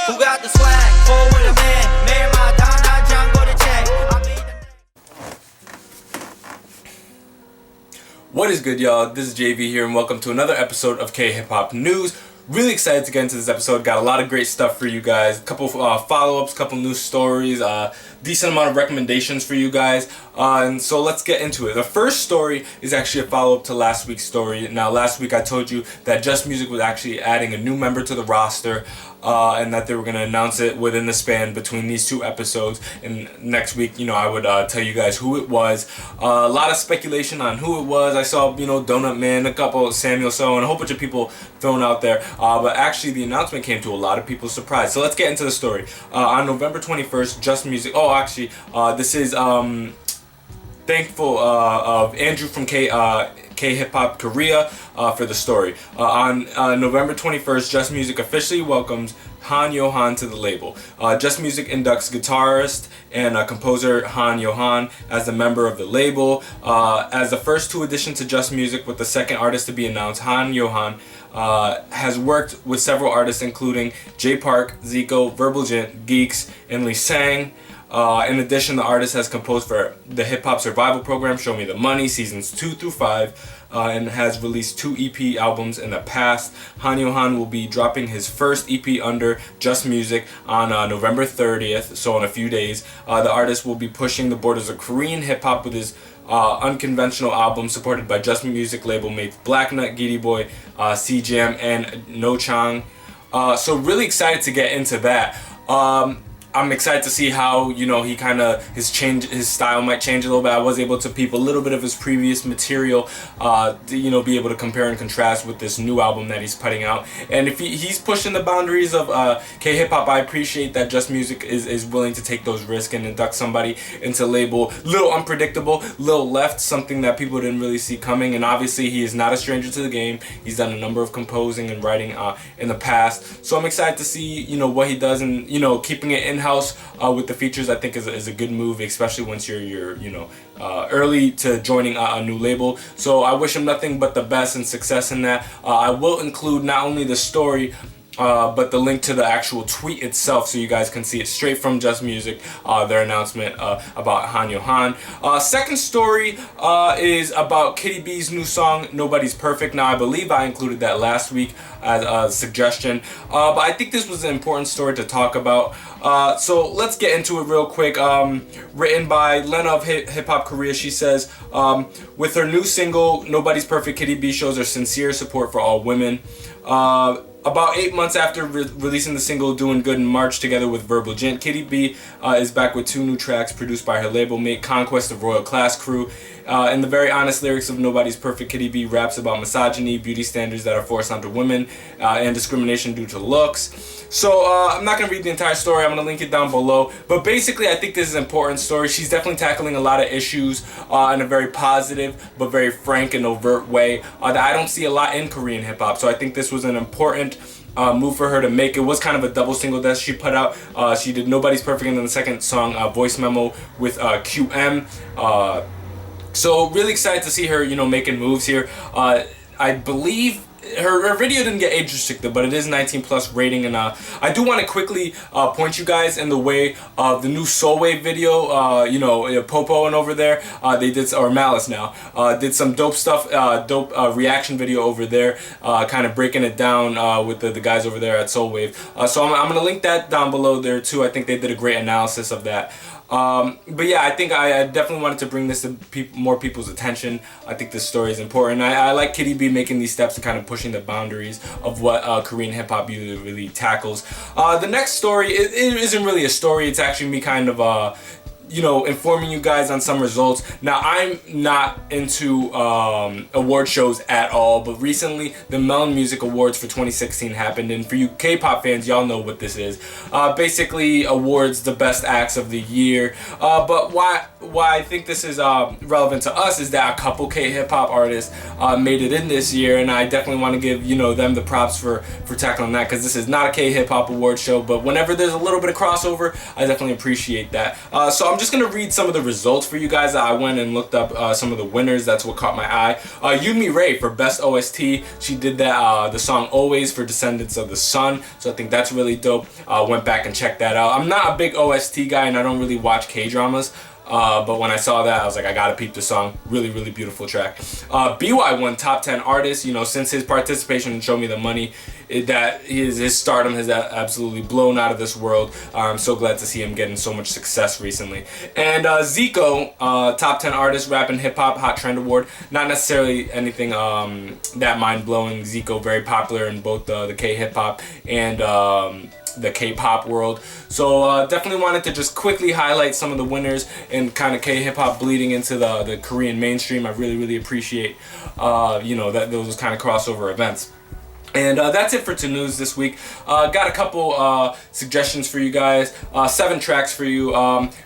Who got the swag? Forward a man. Mayor my Don John go to check. What is good, y'all? This is JV here, and welcome to another episode of K Hip Hop News. Really excited to get into this episode. Got a lot of great stuff for you guys. A couple follow-ups, couple news stories, decent amount of recommendations for you guys. And so let's get into it. The first story is actually a follow-up to last week's story. Now, last week I told you that Just Music was actually adding a new member to the roster. And that they were going to announce it within the span between these two episodes. And next week, I would tell you guys who it was. A lot of speculation on who it was. I saw, Donut Man, a couple, Samuel So, and a whole bunch of people thrown out there. But actually, the announcement came to a lot of people's surprise. So let's get into the story. On November 21st, Just Music. Oh, actually, this is thankful of Andrew from K-Hip Hop Korea for the story. On November 21st, Just Music officially welcomes Han Yo-han to the label. Just Music inducts guitarist and composer Han Yo-han as a member of the label. As the first two additions to Just Music, with the second artist to be announced, Han Yo-han has worked with several artists including Jay Park, Zico, Verbal Gent, Geeks, and Lee Sang. In addition, the artist has composed for the Hip Hop Survival Program, Show Me the Money, seasons 2 through 5, and has released 2 EP albums in the past. Han Yo-han will be dropping his first EP under Just Music on November 30th, so in a few days. The artist will be pushing the borders of Korean hip hop with his unconventional album, supported by Just Music label mates Black Nut, KittiB, C-Jam, and No Chang. So really excited to get into that. I'm excited to see how, he kind of, his style might change a little bit. I was able to peep a little bit of his previous material, to, be able to compare and contrast with this new album that he's putting out. And if he's pushing the boundaries of K-Hip Hop, I appreciate that Just Music is willing to take those risks and induct somebody into label. Little unpredictable, little left, something that people didn't really see coming. And obviously, he is not a stranger to the game. He's done a number of composing and writing in the past. So I'm excited to see, what he does, and, keeping it in-house with the features, I think is a good move, especially once you're early to joining a new label. So I wish him nothing but the best and success in that. I will include not only the story, but the link to the actual tweet itself, so you guys can see it straight from Just Music, their announcement about Han Yo-han. Second story is about KittiB's new song, Nobody's Perfect. Now, I believe I included that last week as a suggestion, but I think this was an important story to talk about. So let's get into it real quick. Written by Lena of Hip Hop Korea, she says, with her new single, Nobody's Perfect, KittiB shows her sincere support for all women. About 8 months after releasing the single Doing Good in March together with Verbal Gent, KittiB is back with 2 new tracks produced by her label mate Conquest of Royal Class Crew. In the very honest lyrics of Nobody's Perfect, KittiB raps about misogyny, beauty standards that are forced onto women, and discrimination due to looks. So I'm not going to read the entire story. I'm going to link it down below. But basically, I think this is an important story. She's definitely tackling a lot of issues in a very positive but very frank and overt way that I don't see a lot in Korean hip hop. So I think this was an important move for her to make. It was kind of a double single that she put out. She did Nobody's Perfect, and then the second song, Voice Memo, with QM. So really excited to see her, making moves here. I believe her video didn't get age restricted, but it is 19+ rating, and I do want to quickly point you guys in the way of the new Soul Wave video. Popo and over there, they did, or Malice now, did some dope stuff, dope reaction video over there, kind of breaking it down with the guys over there at Soul Wave. So I'm gonna link that down below there too. I think they did a great analysis of that. But yeah, I think I definitely wanted to bring this to more people's attention. I think this story is important. I like KittiB making these steps and kind of pushing the boundaries of what Korean hip hop really tackles. The next story, it isn't really a story. It's actually me kind of informing you guys on some results. Now, I'm not into award shows at all, but recently the Melon Music Awards for 2016 happened, and for you K-pop fans, y'all know what this is. Basically awards the best acts of the year. But why I think this is relevant to us is that a couple K-hip hop artists made it in this year, and I definitely want to give them the props for tackling that, because this is not a K-hip hop award show, but whenever there's a little bit of crossover, I definitely appreciate that. So I'm I'm just gonna read some of the results for you guys. I went and looked up some of the winners. That's what caught my eye. Yumi Ray for Best OST. She did that, the song Always for Descendants of the Sun. So I think that's really dope. Went back and checked that out. I'm not a big OST guy and I don't really watch K-dramas. But when I saw that, I was like, I gotta peep the song. Really, really beautiful track. BY won Top 10 Artist. You know, since his participation in Show Me the Money, that his stardom has absolutely blown out of this world. I'm so glad to see him getting so much success recently. And Zico, Top 10 Artist, Rap and Hip Hop Hot Trend Award. Not necessarily anything that mind-blowing. Zico, very popular in both the K-hip hop and the K-pop world. So definitely wanted to just quickly highlight some of the winners and kind of K-hip hop bleeding into the Korean mainstream. I really, really appreciate you know, that those kind of crossover events. And that's it for news this week. Got a couple suggestions for you guys. 7 tracks for you.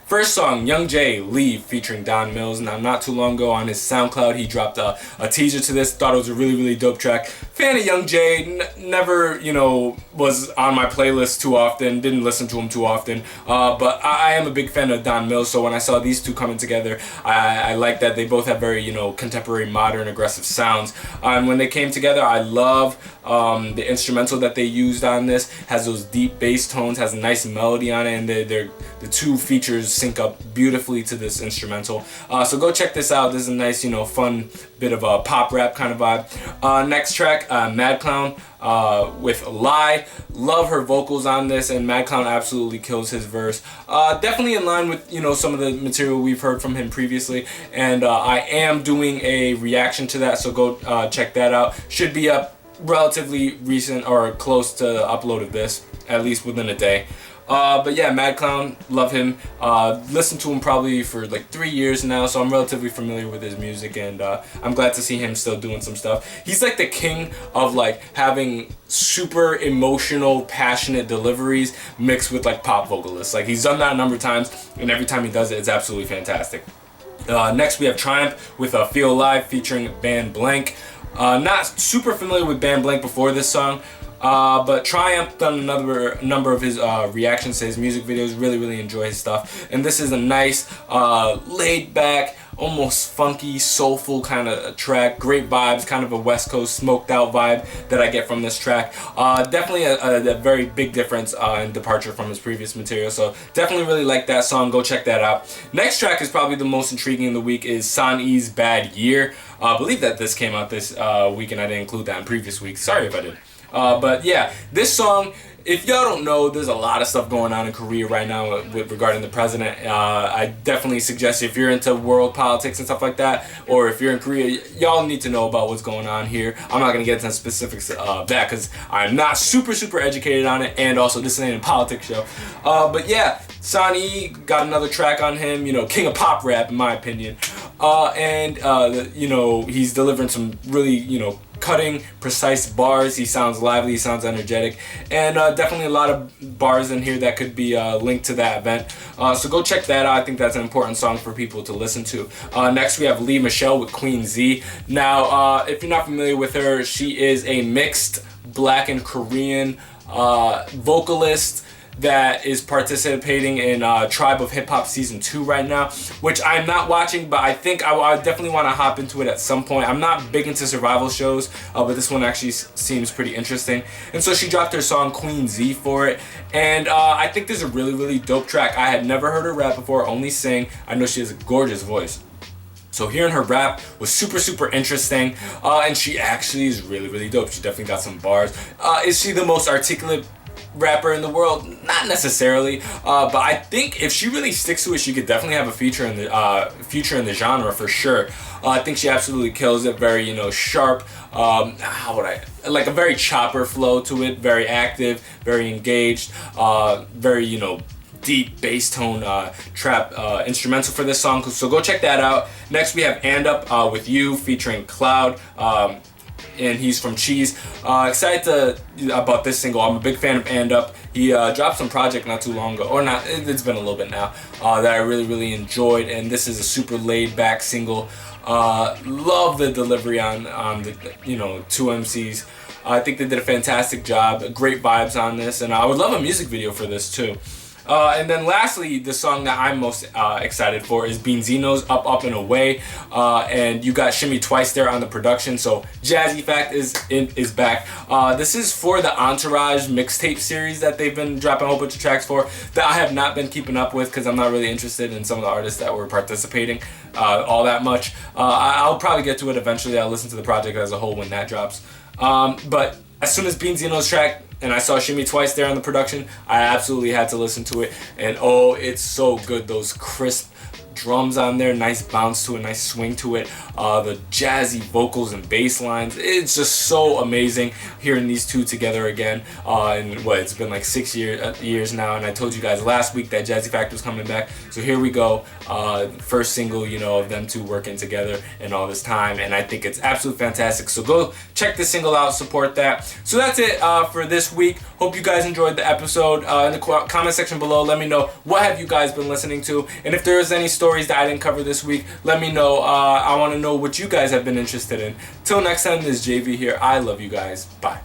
First song, Youngjae Leave featuring Don Mills. Now, not too long ago on his SoundCloud, he dropped a teaser to this. Thought it was a really, really dope track. Fan of Youngjae. Never, you know, was on my playlist too often. Didn't listen to him too often. But I am a big fan of Don Mills. So when I saw these two coming together, I like that they both have very, you know, contemporary, modern, aggressive sounds. And when they came together, I love the instrumental that they used on this. Has those deep bass tones, has a nice melody on it, and the two features sync up beautifully to this instrumental. So go check this out. This is a nice, you know, fun bit of a pop rap kind of vibe. Next track, Mad Clown with Lie. Love her vocals on this, and Mad Clown absolutely kills his verse. Definitely in line with, you know, some of the material we've heard from him previously, and I am doing a reaction to that, so go check that out. Should be up relatively recent or close to the upload of this, at least within a day. But yeah, Mad Clown, love him. Listened to him probably for like 3 years now, so I'm relatively familiar with his music, and I'm glad to see him still doing some stuff. He's like the king of like having super emotional, passionate deliveries mixed with like pop vocalists. Like, he's done that a number of times, and every time he does it, it's absolutely fantastic. Next we have Triumph with Feel Alive featuring Band Blank. Not super familiar with Band Blank before this song, but Triumph done another number of his reactions to his music videos. Really, really enjoy his stuff. And this is a nice, laid back, almost funky, soulful kind of track. Great vibes, kind of a West Coast smoked out vibe that I get from this track. Definitely a very big difference in departure from his previous material. So definitely really like that song. Go check that out. Next track is probably the most intriguing in the week is San E's Bad Year. I believe that this came out this week, and I didn't include that in previous weeks. Sorry if I did. But yeah, this song, if y'all don't know, there's a lot of stuff going on in Korea right now regarding the president. I definitely suggest if you're into world politics and stuff like that, or if you're in Korea, y'all need to know about what's going on here. I'm not going to get into specifics of that because I'm not super educated on it, and also this ain't a politics show. But yeah, San-E got another track on him, you know, king of pop rap in my opinion. You know, he's delivering some really, you know, cutting, precise bars. He sounds lively, he sounds energetic, and definitely a lot of bars in here that could be linked to that event. So go check that out. I think that's an important song for people to listen to. Next we have Lee Michelle with Queen Z. Now, if you're not familiar with her, she is a mixed Black and Korean vocalist that is participating in Tribe of Hip Hop Season 2 right now, which I'm not watching, but I think I definitely want to hop into it at some point. I'm not big into survival shows, but this one actually seems pretty interesting. And so she dropped her song Queen Z for it, and I think this is a really dope track. I had never heard her rap before, only sing. I know she has a gorgeous voice. So hearing her rap was super interesting, and she actually is really dope. She definitely got some bars. Is she the most articulate rapper in the world? Not necessarily, but I think if she really sticks to it, she could definitely have a feature in the genre for sure. I think she absolutely kills it. Very, you know, sharp. Like a very chopper flow to it. Very active, very engaged. Very, you know, deep bass tone trap instrumental for this song. So go check that out. Next we have And Up with You featuring Cloud. And he's from Cheese. Excited about this single. I'm a big fan of And Up. He dropped some project not too long ago, or not, it's been a little bit now, that I really enjoyed, and this is a super laid back single. Love the delivery on the, you know, two MCs. I think they did a fantastic job, great vibes on this, and I would love a music video for this too. And then lastly, the song that I'm most excited for is Benzino's Up, Up, and Away. And you got Shimmy Twice there on the production. So Jazzy Fact is back. This is for the Entourage mixtape series that they've been dropping a whole bunch of tracks for that I have not been keeping up with because I'm not really interested in some of the artists that were participating all that much. I'll probably get to it eventually. I'll listen to the project as a whole when that drops. But as soon as Benzino's track and I saw Shimmy Twice there on the production, I absolutely had to listen to it. And oh, it's so good. Those crisp drums on there, nice bounce to it, nice swing to it, the jazzy vocals and bass lines. It's just so amazing hearing these two together again. And what, it's been like 6 years now, and I told you guys last week that Jazzy Fact was coming back. So here we go, first single, you know, of them two working together in all this time, and I think it's absolutely fantastic. So go check the single out, support that. So that's it for this week. Hope you guys enjoyed the episode. In the comment section below, let me know what have you guys been listening to, and if there is any stories that I didn't cover this week, let me know. I want to know what you guys have been interested in. Till next time, this is JV here. I love you guys. Bye.